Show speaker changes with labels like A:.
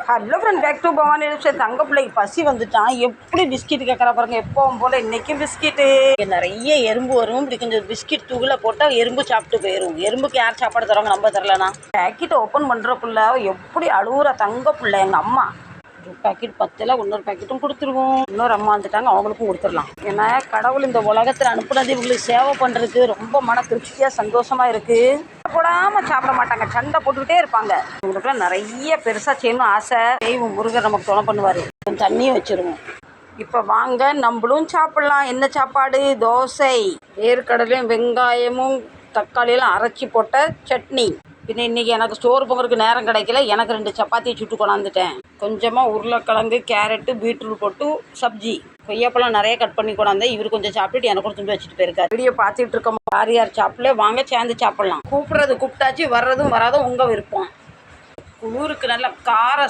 A: Hello friend, back to Bhavani. தங்க பிள்ளைக்கு பசி வந்துட்டான். எப்படி பிஸ்கெட் கேட்குறா பாருங்க. எப்பவும் போல் இன்றைக்கும் பிஸ்கெட்டு. நிறைய எறும்பு வரும். இப்படி கொஞ்சம் பிஸ்கெட் தூக்கில் போட்டால் எறும்பு சாப்பிட்டு போயிடும். எறும்புக்கு யார் சாப்பாடு தருவாங்க? நம்ம தரலனா. பேக்கெட் ஓப்பன் பண்ணுறக்குள்ள எப்படி அழுகுற தங்க பிள்ளை எங்கள் அம்மா. ஒரு பேக்கெட் 10 இன்னொரு பேக்கெட்டும் கொடுத்துருவோம். இன்னொரு அம்மா வந்துட்டாங்க, அவங்களுக்கும் கொடுத்துடலாம். ஏன்னா கடவுள் இந்த உலகத்தில் அனுப்புனது இவங்களுக்கு சேவை பண்ணுறதுக்கு ரொம்ப மன திருப்தியாக சந்தோஷமாக இருக்குது. போடாமல் சாப்பிட மாட்டாங்க, சண்டை போட்டுக்கிட்டே இருப்பாங்க. இவங்களுக்குலாம் நிறைய பெருசாக செய்யணும் ஆசை. தெய்வம் முருகர் நமக்கு துணை பண்ணுவார். தண்ணியும் வச்சுருவோம். இப்போ வாங்க நம்மளும் சாப்பிட்லாம். என்ன சாப்பாடு? தோசை, வேர்க்கடலையும் வெங்காயமும் தக்காளியெல்லாம் அரைச்சி போட்ட சட்னி. பின்ன இன்றைக்கி எனக்கு ஸ்டோர் போகிறதுக்கு நேரம் கிடைக்கல. எனக்கு 2 சப்பாத்தியை சுட்டு கொண்டாந்துட்டேன். கொஞ்சமாக உருளைக்கிழங்கு, கேரட்டு, பீட்ரூட் போட்டு சப்ஜி. கொய்யாப்பழம் நிறைய கட் பண்ணி கொண்டாந்தேன். இவர் கொஞ்சம் சாப்பிட்டுட்டு எனக்கு ஒரு துண்டு வச்சுட்டு போயிருக்காரு. வீடியோ பார்த்துட்டு இருக்கோம். யார் சாப்பிடல, வாங்க சேர்ந்து சாப்பிட்லாம். கூப்பிட்றது கூப்பிட்டாச்சு, வர்றதும் வராதும் உங்கள் விருப்பம். குளிருக்கு நல்ல கார